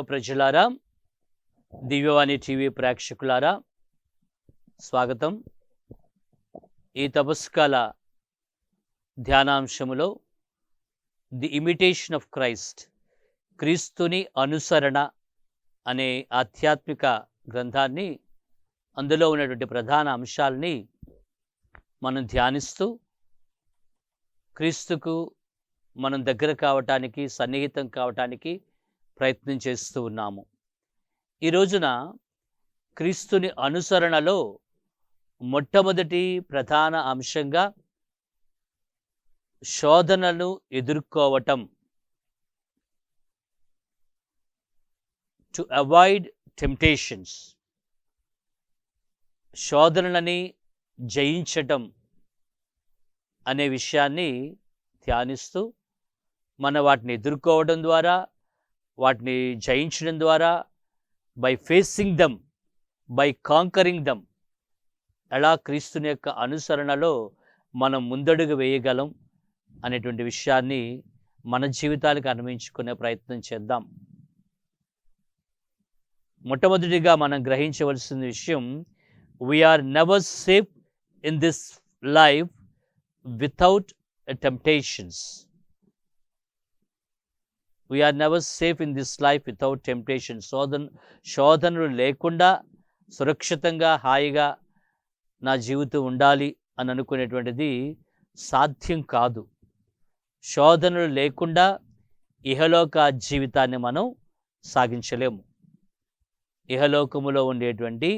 దైవ ప్రజలారా, దివ్యవాణి టీవీ ప్రేక్షకులారా, స్వాగతం. ఈ తపస్కాల ధ్యానాంశములో ది ఇమిటేషన్ ఆఫ్ క్రైస్ట్, క్రీస్తుని అనుసరణ అనే ఆధ్యాత్మిక గ్రంథాన్ని, అందులో ఉన్నటువంటి ప్రధాన అంశాలని మనం ధ్యానిస్తూ క్రీస్తుకు మనం దగ్గర కావటానికి, సన్నిహితం కావటానికి ప్రయత్నం చేస్తూ ఉన్నాము. ఈ రోజున క్రీస్తుని అనుసరణలో మొట్టమొదటి ప్రధాన అంశంగా శోధనను ఎదుర్కోవటం, టు అవాయిడ్ టెంప్టేషన్స్, శోధనలని జయించటం అనే విషయాన్ని ధ్యానిస్తూ మనం వాటిని ఎదుర్కోవడం ద్వారా, వాటిని జయించడం ద్వారా, by facing them, by conquering them, ఎలా క్రీస్తుని యొక్క అనుసరణలో మనం ముందడుగు వేయగలం అనేటువంటి విషయాన్ని మన జీవితాలకు అన్వయించుకునే ప్రయత్నం చేద్దాం. మొట్టమొదటిగా మనం గ్రహించవలసిన విషయం, we're never safe in this life without temptations. We're never safe in this life without temptation. శోధనలు లేకుండా సురక్షితంగా, హాయిగా నా జీవితం ఉండాలి అని అనుకునేటువంటిది సాధ్యం కాదు. శోధనలు లేకుండా ఇహలోక జీవితాన్ని మనం సాగించలేము. ఇహలోకములో ఉండేటువంటి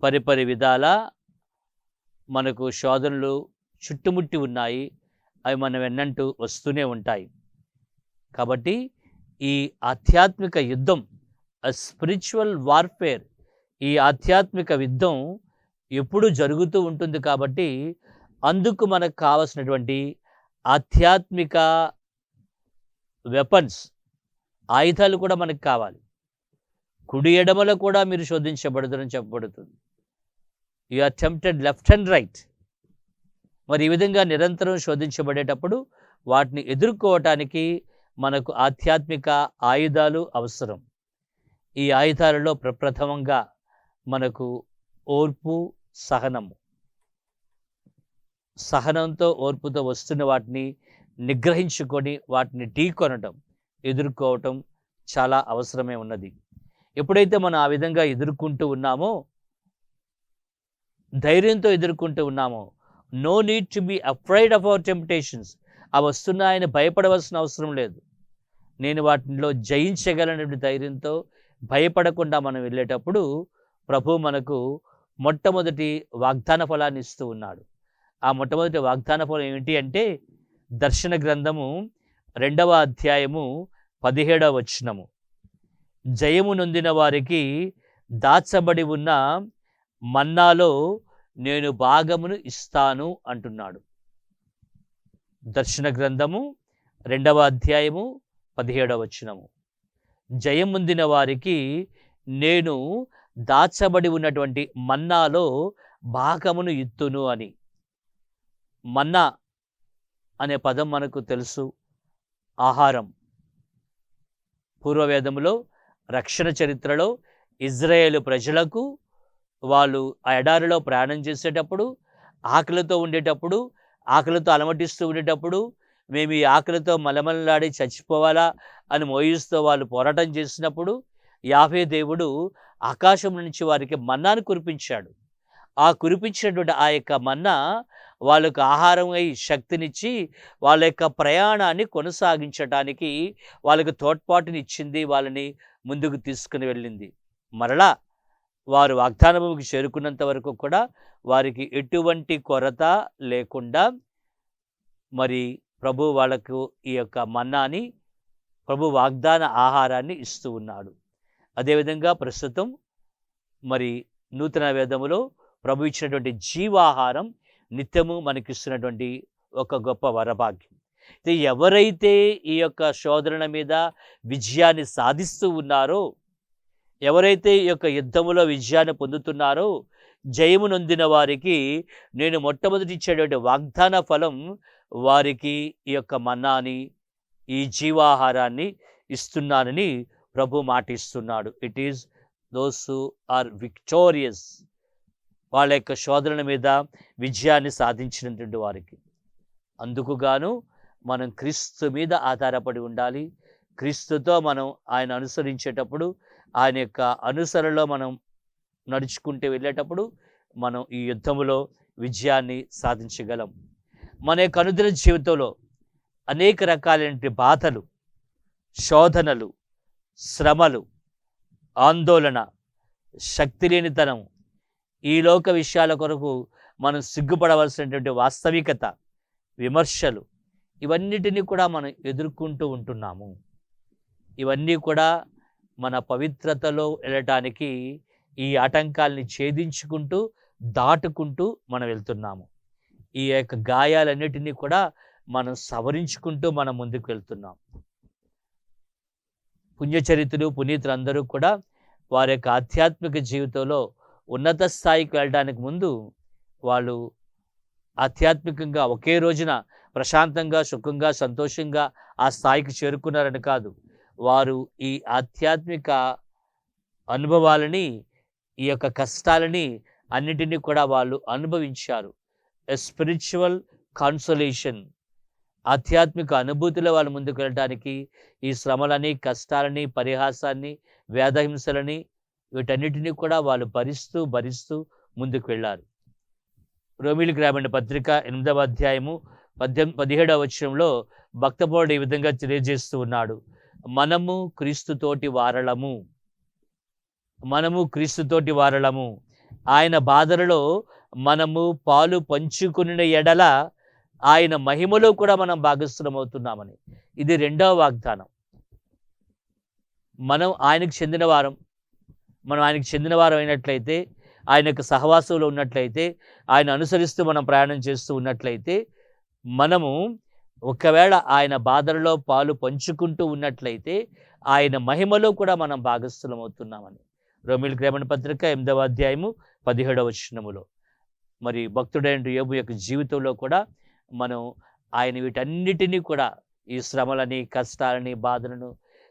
పరిపరి విధాల మనకు శోధనలు చుట్టుముట్టి ఉన్నాయి. అవి మనం వెన్నంటూ వస్తూనే ఉంటాయి. కాబట్టి ఈ ఆధ్యాత్మిక యుద్ధం, స్పిరిచువల్ వార్ఫేర్, ఈ ఆధ్యాత్మిక యుద్ధం ఎప్పుడూ జరుగుతూ ఉంటుంది. కాబట్టి అందుకు మనకు కావలసినటువంటి ఆధ్యాత్మిక వెపన్స్, ఆయుధాలు కూడా మనకు కావాలి. కుడి ఎడమలో కూడా మీరు శోధించబడదని చెప్పబడుతుంది. You are tempted left and right. మరి ఈ విధంగా నిరంతరం శోధించబడేటప్పుడు వాటిని ఎదుర్కోవటానికి మనకు ఆధ్యాత్మిక ఆయుధాలు అవసరం. ఈ ఆయుధాలలో ప్రప్రథమంగా మనకు ఓర్పు, సహనము. సహనంతో, ఓర్పుతో వస్తున్న వాటిని నిగ్రహించుకొని వాటిని ఢీకొనటం, ఎదుర్కోవటం చాలా అవసరమే ఉన్నది. ఎప్పుడైతే మనం ఆ విధంగా ఎదుర్కొంటూ ఉన్నామో, ధైర్యంతో ఎదుర్కొంటూ ఉన్నామో, no need to be afraid of our temptations. ఆ వస్తున్నాయని భయపడవలసిన అవసరం లేదు. నేను వాటిలో జయించగలనటువంటి ధైర్యంతో, భయపడకుండా మనం వెళ్ళేటప్పుడు ప్రభు మనకు మొట్టమొదటి వాగ్దాన ఫలాన్ని ఇస్తూ ఉన్నాడు. ఆ మొట్టమొదటి వాగ్దాన ఫలం ఏమిటి అంటే, దర్శన గ్రంథము 2వ అధ్యాయము 17వ వచనము, జయము నొందిన వారికి దాచబడి ఉన్న మన్నాలో నేను భాగమును ఇస్తాను అంటున్నాడు. దర్శన గ్రంథము 2వ అధ్యాయము 17వ వచనము, జయముందిన వారికి నేను దాచబడి ఉన్నటువంటి మన్నాలో భాగమును ఇత్తును అని. మన్నా అనే పదం మనకు తెలుసు, ఆహారం. పూర్వవేదములో, రక్షణ చరిత్రలో ఇజ్రాయేలు ప్రజలకు వాళ్ళు ఆ ఎడారిలో ప్రయాణం చేసేటప్పుడు, ఆకలితో ఉండేటప్పుడు, ఆకలితో అలమటిస్తూ ఉండేటప్పుడు, మేము ఈ ఆకలితో మలమలలాడి చచ్చిపోవాలా అని మోయిస్తూ వాళ్ళు పోరాటం చేసినప్పుడు యాహవే దేవుడు ఆకాశం నుంచి వారికి మన్నాను కురిపించాడు. ఆ కురిపించినటువంటి ఆ యొక్క మన్నా వాళ్ళకు ఆహారం అయి శక్తినిచ్చి వాళ్ళ యొక్క ప్రయాణాన్ని కొనసాగించడానికి వాళ్ళకు తోడ్పాటుని ఇచ్చింది, వాళ్ళని ముందుకు తీసుకుని వెళ్ళింది. మరలా వారు వాగ్దాన భూమికి చేరుకున్నంత వరకు కూడా వారికి ఎటువంటి కొరత లేకుండా మరి ప్రభు వాళ్ళకు ఈ యొక్క మన్నాని, ప్రభు వాగ్దాన ఆహారాన్ని ఇస్తూ ఉన్నాడు. అదేవిధంగా ప్రస్తుతం మరి నూతన వేదములో ప్రభు ఇచ్చినటువంటి జీవాహారం నిత్యము మనకిస్తున్నటువంటి ఒక గొప్ప వరభాగ్యం. ఎవరైతే ఈ యొక్క శోధన మీద విజయాన్ని సాధిస్తూ ఉన్నారో, ఎవరైతే ఈ యొక్క యుద్ధములో విజయాన్ని పొందుతున్నారో, జయము నొందిన వారికి నేను మొట్టమొదటి ఇచ్చేటువంటి వాగ్దాన ఫలం వారికి ఈ యొక్క మన్నాని, ఈ జీవాహారాన్ని ఇస్తున్నానని ప్రభు మాటిస్తున్నాడు. It is those who are victorious, వాళ్ళ యొక్క శోధనల మీద విజయాన్ని సాధించినటువంటి వారికి. అందుకు గాను మనం క్రీస్తు మీద ఆధారపడి ఉండాలి. క్రీస్తుతో మనం ఆయన అనుసరించేటప్పుడు, ఆయన యొక్క అనుసరణలో మనం నడుచుకుంటూ వెళ్ళేటప్పుడు మనం ఈ యుద్ధములో విజయాన్ని సాధించగలం. మన యొక్క అనుదిన జీవితంలో అనేక రకాలైన బాధలు, శోధనలు, శ్రమలు, ఆందోళన, శక్తి లేనితనం, ఈ లోక విషయాల కొరకు మనం సిగ్గుపడవలసినటువంటి వాస్తవికత, విమర్శలు, ఇవన్నిటినీ కూడా మనం ఎదుర్కొంటూ ఉంటున్నాము. ఇవన్నీ కూడా మన పవిత్రతలో వెళ్ళటానికి ఈ ఆటంకాల్ని ఛేదించుకుంటూ, దాటుకుంటూ మనం వెళ్తున్నాము. ఈ యొక్క గాయాలన్నిటినీ కూడా మనం సవరించుకుంటూ మనం ముందుకు వెళ్తున్నాం. పుణ్యచరితులు, పునీతులందరూ కూడా వారి యొక్క ఆధ్యాత్మిక జీవితంలో ఉన్నత స్థాయికి వెళ్ళడానికి ముందు వాళ్ళు ఆధ్యాత్మికంగా ఒకే రోజున ప్రశాంతంగా, సుఖంగా, సంతోషంగా ఆ స్థాయికి చేరుకున్నారని కాదు. వారు ఈ ఆధ్యాత్మిక అనుభవాలని, ఈ యొక్క కష్టాలని అన్నిటినీ కూడా వాళ్ళు అనుభవించారు. ఎ స్పిరిచువల్ కాన్సోలేషన్, ఆధ్యాత్మిక అనుభూతిలో వాళ్ళు ముందుకు వెళ్ళడానికి ఈ శ్రమలని, కష్టాలని, పరిహాసాన్ని, వేదహింసలని, వీటన్నిటినీ కూడా వాళ్ళు భరిస్తూ ముందుకు వెళ్ళారు. రోమీయులకు రాయబడిన పత్రిక 8వ అధ్యాయము 17వ వచనంలో భక్తపౌరుడు ఈ విధంగా తెలియజేస్తూ ఉన్నాడు. మనము క్రీస్తుతోటి వారలము, ఆయన బాధలలో మనము పాలు పంచుకున్న ఎడల ఆయన మహిమలో కూడా మనం భాగస్థులమవుతున్నామని. ఇది 2వ వాగ్దానం. మనం ఆయనకు చెందిన వారం అయినట్లయితే, ఆయన యొక్క సహవాసంలో ఉన్నట్లయితే, ఆయన అనుసరిస్తూ మనం ప్రయాణం చేస్తూ ఉన్నట్లయితే, మనము ఒకవేళ ఆయన బాధలలో పాలు పంచుకుంటూ ఉన్నట్లయితే ఆయన మహిమలో కూడా మనం భాగస్థులమవుతున్నామని. రోమీయులకు రాయబడిన పత్రిక 8వ అధ్యాయము 17వ వచనములో. మరి భక్తుడైన యోబు యొక్క జీవితంలో కూడా మనం ఆయన వీటన్నిటినీ కూడా, ఈ శ్రమలని, కష్టాలని, బాధలను,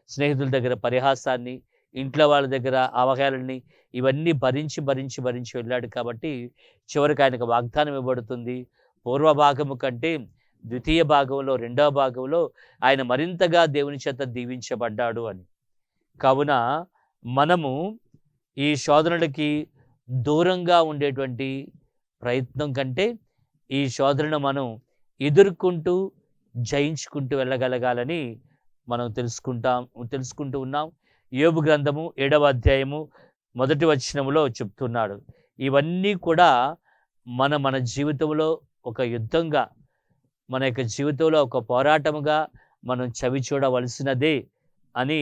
స్నేహితుల దగ్గర పరిహాసాన్ని, ఇంట్లో వాళ్ళ దగ్గర అవహేళనని, ఇవన్నీ భరించి వెళ్ళాడు. కాబట్టి చివరికి ఆయనకు వాగ్దానం ఇవ్వబడుతుంది. పూర్వ భాగము కంటే ద్వితీయ భాగంలో, 2వ భాగంలో ఆయన మరింతగా దేవుని చేత దీవించబడ్డాడు అని. కావున మనము ఈ శోధనలకి దూరంగా ఉండేటువంటి ప్రయత్నం కంటే ఈ శోధనను మనం ఎదుర్కొంటూ జయించుకుంటూ వెళ్ళగలగాలని మనం తెలుసుకుంటూ ఉన్నాం. యోబు గ్రంథము 7వ అధ్యాయము 1వ వచనములో చెప్తున్నాడు. ఇవన్నీ కూడా మన జీవితంలో ఒక యుద్ధంగా, మన యొక్క జీవితంలో ఒక పోరాటముగా మనం చవి చూడవలసినదే అని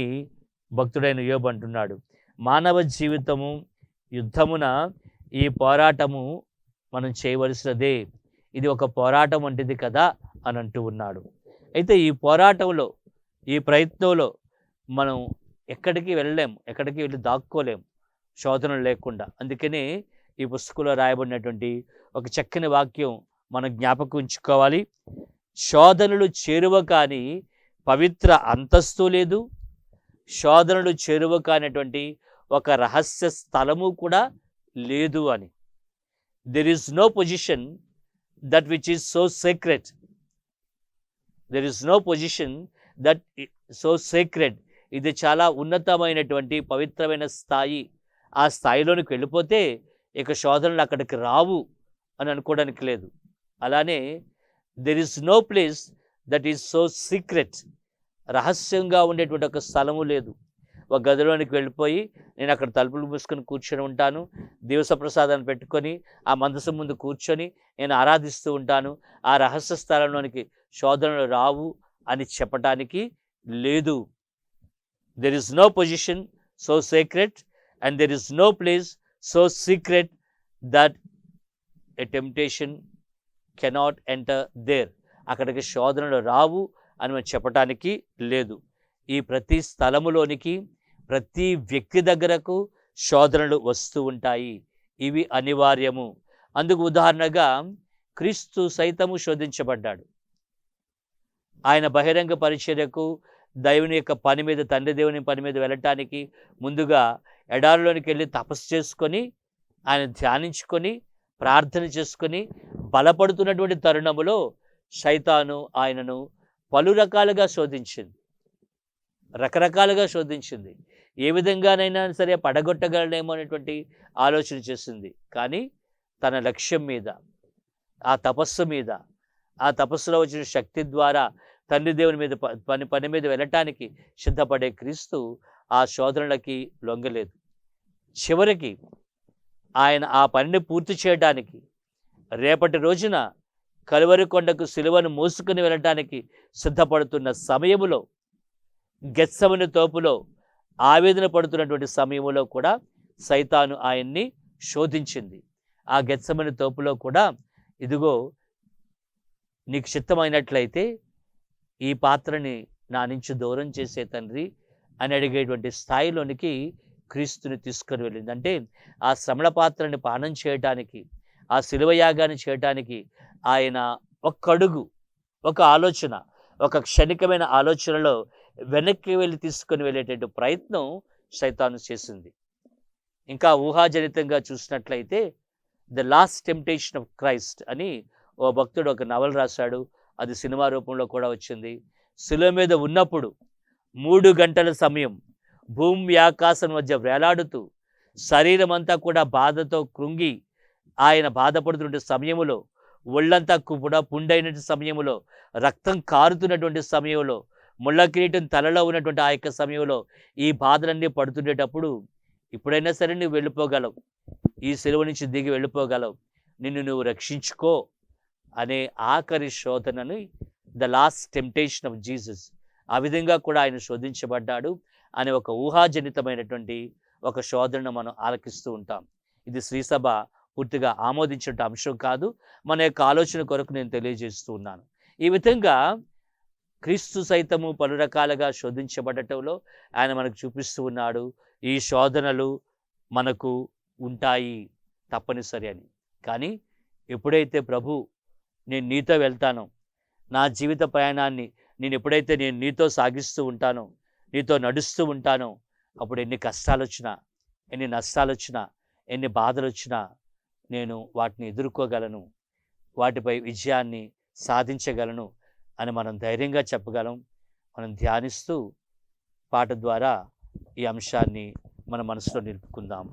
భక్తుడైన యోబు అంటున్నాడు. మానవ జీవితము యుద్ధమున ఈ పోరాటము మనం చేయవలసినదే, ఇది ఒక పోరాటం వంటిది కదా అని అంటూ ఉన్నాడు. అయితే ఈ పోరాటంలో, ఈ ప్రయత్నంలో మనం ఎక్కడికి వెళ్ళి దాక్కోలేం శోధనలు లేకుండా. అందుకనే ఈ పుస్తకంలో రాయబడినటువంటి ఒక చక్కని వాక్యం మనం జ్ఞాపకం ఉంచుకోవాలి. శోధనలు చేరువ కాని పవిత్ర అంతస్తు లేదు, శోధనలు చేరువ కానటువంటి ఒక రహస్య స్థలము కూడా లేదు అని. There is no position that which is so secret. ఇది చాలా ఉన్నతమైనటువంటి పవిత్రమైన స్థాయి. ఆ స్థాయిలోనికి వెళ్ళిపోతే ఇక శోధనలు అక్కడికి రావు అని అనుకోవడానికి లేదు. అలానే there is no place that is so secret, రహస్యంగా ఉండేటువంటి ఒక స్థలము లేదు. ఒక గదిలోనికి వెళ్ళిపోయి నేను అక్కడ తలుపులు మూసుకొని కూర్చొని ఉంటాను, దివస ప్రసాదాన్ని పెట్టుకొని ఆ మందసం ముందు కూర్చొని నేను ఆరాధిస్తూ ఉంటాను, ఆ రహస్య స్థలంలోనికి శోధనలు రావు అని చెప్పటానికి లేదు. There is no position so secret and there is no place so secret that a temptation cannot enter there. అక్కడికి శోధనలు రావు అని మనం చెప్పటానికి లేదు. ఈ ప్రతి స్థలములోనికి, ప్రతి వ్యక్తి దగ్గరకు శోధనలు వస్తూ ఉంటాయి. ఇవి అనివార్యము. అందుకు ఉదాహరణగా క్రీస్తు సైతము శోధించబడ్డాడు. ఆయన బహిరంగ పరిచర్యకు దేవుని యొక్క పని మీద, తండ్రి దేవుని పని మీద వెళ్ళటానికి ముందుగా ఎడారిలోనికి వెళ్ళి తపస్సు చేసుకొని, ఆయన ధ్యానించుకొని, ప్రార్థన చేసుకొని బలపడుతున్నటువంటి తరుణములో సైతాను ఆయనను పలు రకాలుగా శోధించింది, రకరకాలుగా శోధించింది. ఏ విధంగానైనా సరే పడగొట్టగలనేమో అనేటువంటి ఆలోచన చేసింది. కానీ తన లక్ష్యం మీద, ఆ తపస్సు మీద, ఆ తపస్సులో వచ్చిన శక్తి ద్వారా తండ్రి దేవుని మీద పని మీద వెళ్ళటానికి సిద్ధపడే క్రీస్తు ఆ శోధనలకి లొంగలేదు. చివరికి ఆయన ఆ పనిని పూర్తి చేయడానికి రేపటి రోజున కలువరి కొండకు సిలువను మోసుకుని వెళ్ళటానికి సిద్ధపడుతున్న సమయములో, గెత్సెమనే తోపులో ఆవేదన పడుతున్నటువంటి సమయంలో కూడా సైతాను ఆయన్ని శోధించింది. ఆ గెత్సెమనే తోపులో కూడా, ఇదిగో నీకు చిత్తమైనట్లయితే ఈ పాత్రని నా నుంచి దూరం చేసే తండ్రి అని అడిగేటువంటి స్థాయిలోనికి క్రీస్తుని తీసుకొని వెళ్ళింది. అంటే ఆ శ్రమల పాత్రని పానం చేయటానికి, ఆ శిలువ యాగాన్ని చేయటానికి ఆయన ఒక్క అడుగు, ఒక ఆలోచన, ఒక క్షణికమైన ఆలోచనలో వెనక్కి వెళ్ళి తీసుకొని వెళ్ళేటటువంటి ప్రయత్నం సైతాను చేసింది. ఇంకా ఊహాజనితంగా చూసినట్లయితే the last temptation of Christ అని ఓ భక్తుడు ఒక నవల రాశాడు. అది సినిమా రూపంలో కూడా వచ్చింది. శిలువ మీద ఉన్నప్పుడు 3 గంటల సమయం భూమి ఆకాశం మధ్య వేలాడుతూ, శరీరం అంతా కూడా బాధతో కృంగి ఆయన బాధపడుతున్న సమయములో, ఒళ్ళంతా కూడా పుండైన సమయములో, రక్తం కారుతున్నటువంటి సమయంలో, ముళ్ళ కిరీటం తలలో ఉన్నటువంటి ఆ యొక్క సమయంలో ఈ బాధలన్నీ పడుతుండేటప్పుడు, ఇప్పుడైనా సరే నువ్వు వెళ్ళిపోగలవు, ఈ శిలువ నుంచి దిగి వెళ్ళిపోగలవు, నిన్ను నువ్వు రక్షించుకో అనే ఆఖరి శోధనని the last temptation of Jesus, ఆ విధంగా కూడా ఆయన శోధించబడ్డాడు అనే ఒక ఊహాజనితమైనటువంటి ఒక శోధనను మనం ఆలకిస్తూ ఉంటాం. ఇది శ్రీసభ పూర్తిగా ఆమోదించిన అంశం కాదు, మన యొక్క ఆలోచన కొరకు నేను తెలియజేస్తూ ఉన్నాను. ఈ విధంగా క్రీస్తు సైతము పలు రకాలుగా శోధించబడటంలో ఆయన మనకు చూపిస్తూ ఉన్నాడు. ఈ శోధనలు మనకు ఉంటాయి తప్పనిసరి అని. కానీ ఎప్పుడైతే ప్రభు నేను నీతో వెళ్తానో, నా జీవిత ప్రయాణాన్ని ఎప్పుడైతే నేను నీతో సాగిస్తూ ఉంటానో, నీతో నడుస్తూ ఉంటానో, అప్పుడు ఎన్ని కష్టాలు వచ్చినా, ఎన్ని నష్టాలు వచ్చినా, ఎన్ని బాధలు వచ్చినా నేను వాటిని ఎదుర్కోగలను, వాటిపై విజయాన్ని సాధించగలను అని మనం ధైర్యంగా చెప్పగలం. మనం ధ్యానిస్తూ పాట ద్వారా ఈ అంశాన్ని మన మనసులో నిలుపుకుందాం.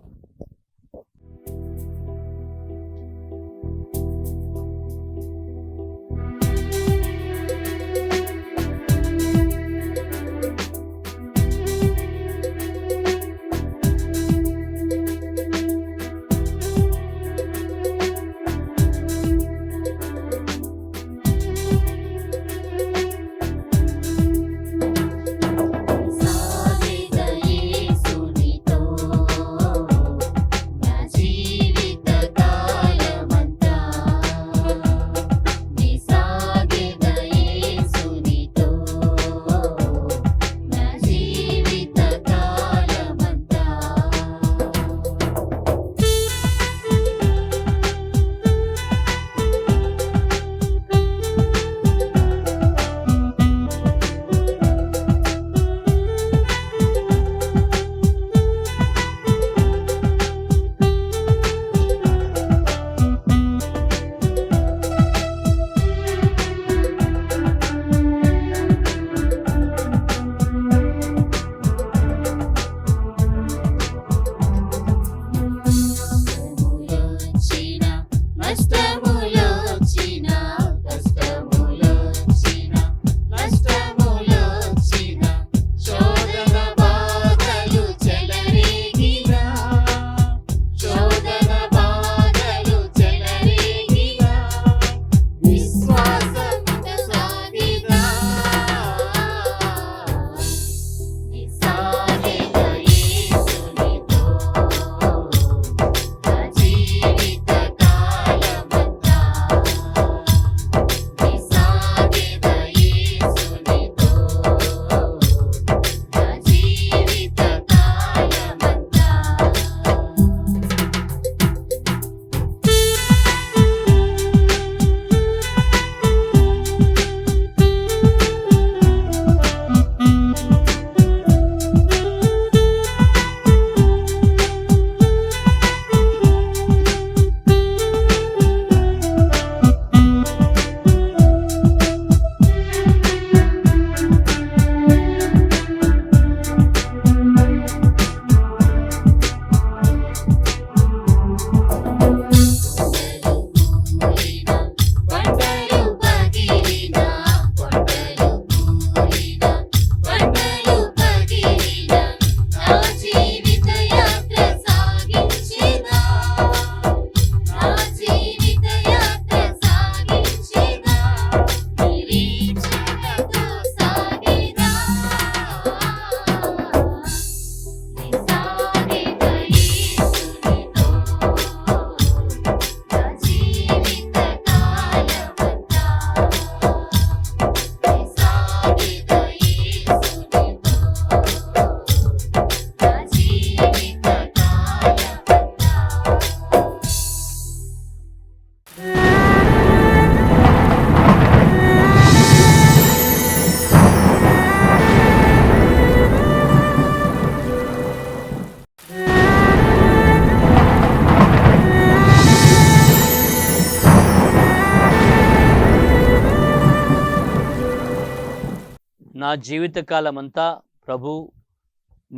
నా జీవితకాలమంతా ప్రభు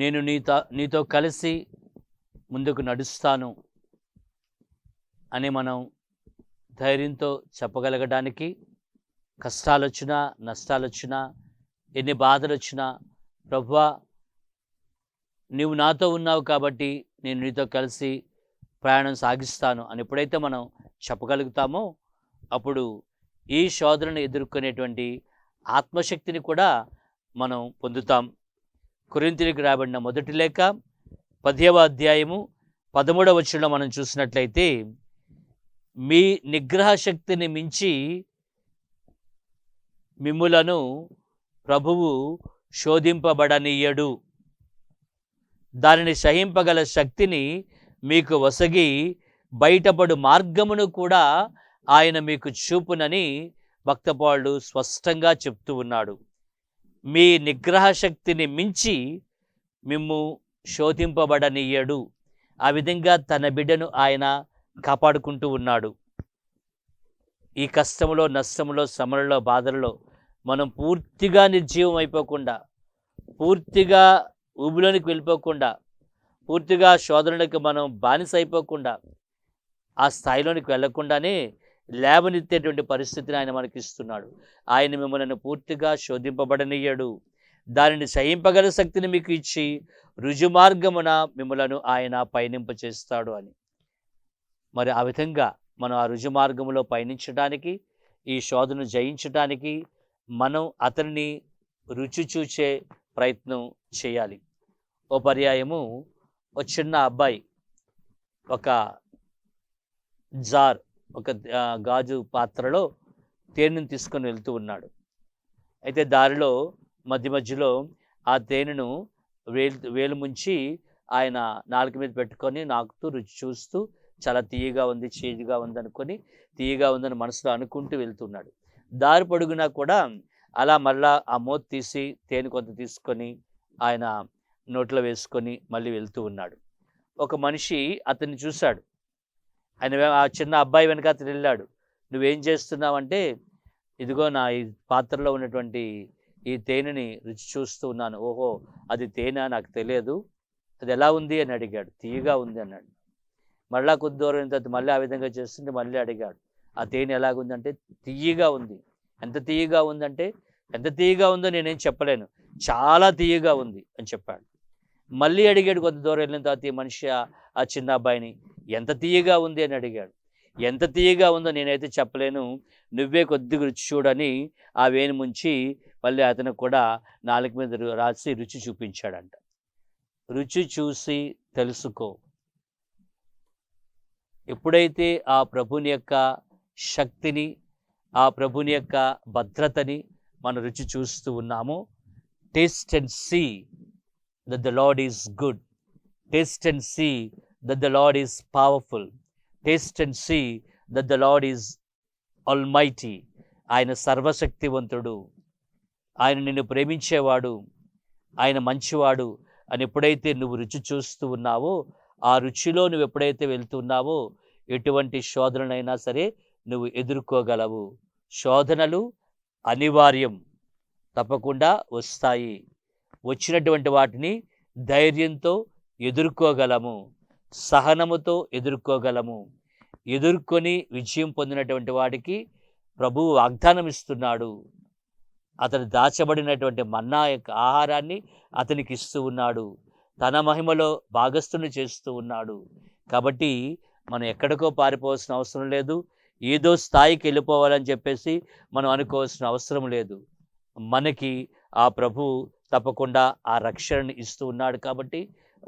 నేను నీతో కలిసి ముందుకు నడుస్తాను అని మనం ధైర్యంతో చెప్పగలగడానికి, కష్టాలొచ్చినా నష్టాలొచ్చినా ఎన్ని బాధలొచ్చినా ప్రభువా నీవు నాతో ఉన్నావు కాబట్టి నేను నీతో కలిసి ప్రయాణం సాగిస్తాను అని ఎప్పుడైతే మనం చెప్పగలుగుతామో అప్పుడు ఈ శోధనను ఎదుర్కొనేటువంటి ఆత్మశక్తిని కూడా మనం పొందుతాం. కొరింథీయులకు రాయబడిన మొదటి లేఖ 10వ అధ్యాయము 13వ వచనంలో మనం చూసినట్లయితే, మీ నిగ్రహ శక్తిని మించి మిమ్ములను ప్రభువు శోధింపబడనీయడు, దానిని సహింపగల శక్తిని మీకు వసగి బయటపడు మార్గమును కూడా ఆయన మీకు చూపునని భక్తపౌలుడు స్పష్టంగా చెప్తూ ఉన్నాడు. మీ నిగ్రహ శక్తిని మించి మిమ్ము శోధింపబడనీయడు. ఆ విధంగా తన బిడ్డను ఆయన కాపాడుకుంటూ ఉన్నాడు. ఈ కష్టములో, నష్టములో, శ్రమలలో, బాధలలో మనం పూర్తిగా నిర్జీవం అయిపోకుండా, పూర్తిగా ఊబిలోనికి వెళ్ళిపోకుండా, పూర్తిగా శోధనలకు మనం బానిస అయిపోకుండా, ఆ స్థాయిలోనికి వెళ్లకుండానే లేవనెత్తేటువంటి పరిస్థితిని ఆయన మనకి ఇస్తున్నాడు. ఆయన మిమ్మల్ని పూర్తిగా శోధింపబడనీయడు, దానిని సహింపగల శక్తిని మీకు ఇచ్చి రుజుమార్గమున మిమ్మలను ఆయన పయనింప చేస్తాడు అని. మరి ఆ విధంగా మనం ఆ రుజుమార్గములో పయనించడానికి, ఈ శోధనను జయించడానికి మనం అతనిని రుచి చూచే ప్రయత్నం చేయాలి. ఓ పర్యాయము ఒక చిన్న అబ్బాయి ఒక గాజు పాత్రలో తేనెను తీసుకొని వెళ్తూ ఉన్నాడు. అయితే దారిలో మధ్యలో ఆ తేనెను వేలు ముంచి ఆయన నాలుక మీద పెట్టుకొని నాకుతూ రుచి చూస్తూ చాలా తీయగా ఉంది, చేదుగా ఉంది అనుకొని, తీయగా ఉందని మనసులో అనుకుంటూ వెళ్తున్నాడు. దారి పొడుగునా కూడా అలా మళ్ళా ఆ మూత తీసి తేనె కొంత తీసుకొని ఆయన నోట్లో వేసుకొని మళ్ళీ వెళ్తూ ఉన్నాడు. ఒక మనిషి అతన్ని చూశాడు. ఆయన ఆ చిన్న అబ్బాయి వెనక అతను వెళ్ళాడు. నువ్వేం చేస్తున్నావంటే, ఇదిగో నా ఈ పాత్రలో ఉన్నటువంటి ఈ తేనెని రుచి చూస్తూ ఉన్నాను. ఓహో, అది తేనె, నాకు తెలియదు, అది ఎలా ఉంది అని అడిగాడు. తీయగా ఉంది అన్నాడు. మళ్ళా కొద్ది దూరం తర్వాత మళ్ళీ ఆ విధంగా చేస్తుంటే మళ్ళీ అడిగాడు, ఆ తేనె ఎలాగుందంటే తీయగా ఉంది. ఎంత తీయగా ఉందంటే, ఎంత తీయగా ఉందో నేనేం చెప్పలేను, చాలా తీయగా ఉంది అని చెప్పాడు. మళ్ళీ అడిగాడు కొద్ది దూరం వెళ్ళిన తర్వాత ఈ మనిషి ఆ చిన్న అబ్బాయిని, ఎంత తీయగా ఉంది అని అడిగాడు. ఎంత తీయగా ఉందో నేనైతే చెప్పలేను, నువ్వే కొద్దిగా రుచి చూడని ఆ వేణి ముంచి మళ్ళీ అతను కూడా నాలుక మీద రాసి రుచి చూపించాడంట. రుచి చూసి తెలుసుకో. ఎప్పుడైతే ఆ ప్రభుని యొక్క శక్తిని, ఆ ప్రభుని యొక్క భద్రతని మనం రుచి చూస్తూ ఉన్నామో, taste and see that the Lord is good. Taste and see that the Lord is powerful. Taste and see that the Lord is almighty. ఆయన సర్వశక్తివంతుడు, ఆయన నిన్ను ప్రేమించేవాడు, ఆయన మంచివాడు అని ఎప్పుడైతే నువ్వు రుచి చూస్తూ ఉన్నావో, ఆ రుచిలో నువ్వు ఎప్పుడైతే వెళ్తున్నావో ఎటువంటి శోధనలైనా సరే నువ్వు ఎదుర్కోగలవు. శోధనలు అనివార్యం, తప్పకుండా వస్తాయి. వచ్చినటువంటి వాటిని ధైర్యంతో ఎదుర్కోగలము, సహనముతో ఎదుర్కోగలము. ఎదుర్కొని విజయం పొందినటువంటి వాడికి ప్రభువు వాగ్దానం ఇస్తున్నాడు. అతను దాచబడినటువంటి మన్నా యొక్క ఆహారాన్ని అతనికి ఇస్తూ ఉన్నాడు. తన మహిమలో భాగస్థుని చేస్తూ ఉన్నాడు. కాబట్టి మనం ఎక్కడికో పారిపోవాల్సిన అవసరం లేదు, ఏదో స్థాయికి వెళ్ళిపోవాలని చెప్పేసి మనం అనుకోవాల్సిన అవసరం లేదు. మనకి ఆ ప్రభువు తప్పకుండా ఆ రక్షణని ఇస్తూ ఉన్నాడు కాబట్టి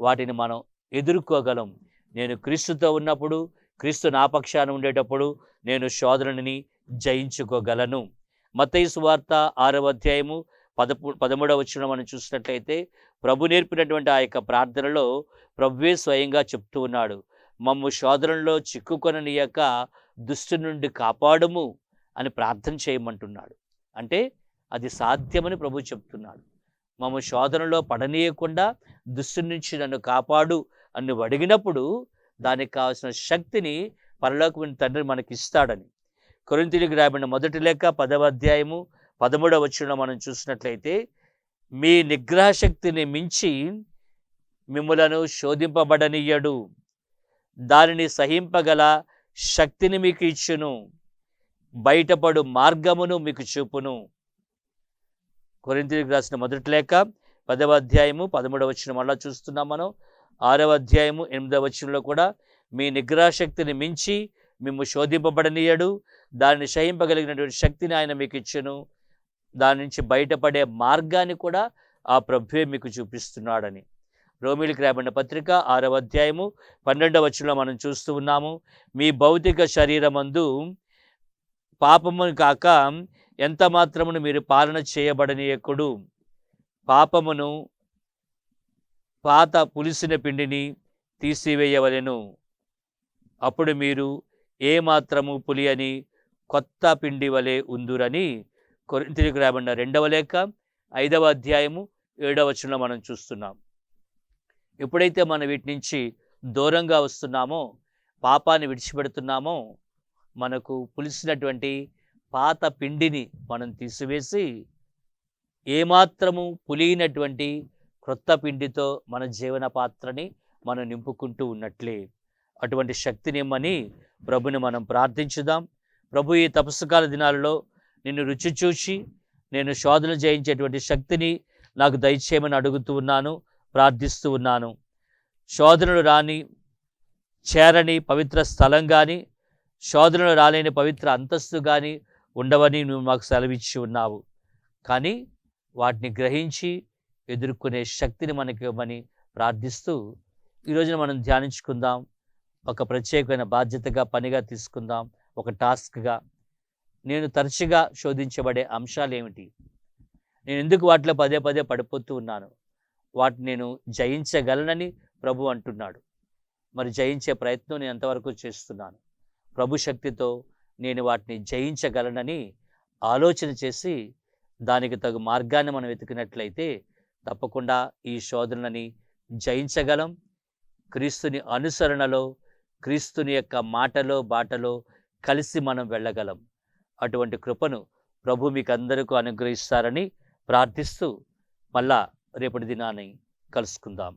వాటిని మనం ఎదుర్కోగలం. నేను క్రీస్తుతో ఉన్నప్పుడు, క్రీస్తు నా పక్షాన ఉండేటప్పుడు నేను శోధనని జయించుకోగలను. మత్తయి సువార్త 6వ అధ్యాయము 13వ వచనం మనం చూసినట్లయితే, ప్రభు నేర్పినటువంటి ఆ యొక్క ప్రార్థనలో ప్రభువే స్వయంగా చెప్తూ ఉన్నాడు, మమ్ము శోధనలో చిక్కుకొననీయక దుష్టు నుండి కాపాడుము అని ప్రార్థన చేయమంటున్నాడు. అంటే అది సాధ్యమని ప్రభు చెప్తున్నాడు. మమ్ము శోధనలో పడనీయకుండా దుష్టుని నుంచి నన్ను కాపాడు అని నువ్వు అడిగినప్పుడు దానికి కావాల్సిన శక్తిని పరలోకమైన తండ్రి మనకి ఇస్తాడని. కొరింథీయులకు రాయబడిన మొదటి లేఖ 10వ అధ్యాయము 13వ వచనంలో మనం చూసినట్లయితే, మీ నిగ్రహ శక్తిని మించి మిమ్ములను శోధింపబడనీయడు. దానిని సహింపగల శక్తిని మీకు ఇచ్చును. బయటపడు మార్గమును మీకు చూపును. కొరింథీయులకు రాసిన మొదటి లేఖ 10వ అధ్యాయము 13వ వచనం మళ్ళా చూస్తున్నాం మనం. 6వ అధ్యాయము 8వ వచనంలో కూడా మీ నిగ్రహ శక్తిని మించి మిమ్ము శోధింపబడనీయడు. దానిని సహింపగలిగినటువంటి శక్తిని ఆయన మీకు ఇచ్చును. దాని నుంచి బయటపడే మార్గాన్ని కూడా ఆ ప్రభువే మీకు చూపిస్తున్నాడని. రోమీయులకు రాయబడిన పత్రిక 6వ అధ్యాయము 12వ వచనంలో మనం చూస్తూ ఉన్నాము. మీ భౌతిక శరీరమందు పాపమును కాక ఎంత మాత్రమును మీరు పాలన చేయబడనీయకుడు. పాపమును పాత పులిసిన పిండిని తీసివేయవలెను. అప్పుడు మీరు ఏ మాత్రము పులియని కొత్త పిండి వలె ఉందురని కొరింథీయులకు రాయబడిన 2వ లేఖ 5వ అధ్యాయము 7వ వచనంలో మనం చూస్తున్నాం. ఎప్పుడైతే మనం వీటి నుంచి దూరంగా వస్తున్నామో, పాపాన్ని విడిచిపెడుతున్నామో, మనకు పులిసినటువంటి పాత పిండిని మనం తీసివేసి ఏమాత్రము పులియినటువంటి క్రొత్త పిండితో మన జీవన పాత్రని మనం నింపుకుంటూ ఉన్నట్లే. అటువంటి శక్తిని ఇమ్మని ప్రభుని మనం ప్రార్థించుదాం. ప్రభు ఈ తపస్సుకాల దినాలలో నిన్ను రుచి చూచి నేను శోధన జయించేటువంటి శక్తిని నాకు దయచేయమని అడుగుతూ ఉన్నాను, ప్రార్థిస్తూ ఉన్నాను. శోధనలు రాని చేరని పవిత్ర స్థలం కానీ, శోధనలు రాలేని పవిత్ర అంతస్తు కానీ ఉండవని నువ్వు మాకు సెలవిచ్చి ఉన్నావు. కానీ వాటిని గ్రహించి ఎదుర్కొనే శక్తిని మనకి ఇవ్వమని ప్రార్థిస్తూ ఈరోజున మనం ధ్యానించుకుందాం. ఒక ప్రత్యేకమైన బాధ్యతగా, పనిగా తీసుకుందాం. ఒక టాస్క్గా నేను తరచుగా శోధించబడే అంశాలు ఏమిటి? నేను ఎందుకు వాటిలో పదే పదే పడిపోతూ ఉన్నాను? వాటిని నేను జయించగలనని ప్రభు అంటున్నాడు. మరి జయించే ప్రయత్నం నేను ఎంతవరకు చేస్తున్నాను? ప్రభు శక్తితో నేను వాటిని జయించగలనని ఆలోచన చేసి దానికి తగు మార్గాన్ని మనం వెతికినట్లయితే తప్పకుండా ఈ శోధనని జయించగలం. క్రీస్తుని అనుసరణలో, క్రీస్తుని యొక్క మాటలో బాటలో కలిసి మనం వెళ్ళగలం. అటువంటి కృపను ప్రభు మీకు అందరికీ అనుగ్రహిస్తారని ప్రార్థిస్తూ మళ్ళా రేపటి దినాన్ని కలుసుకుందాం.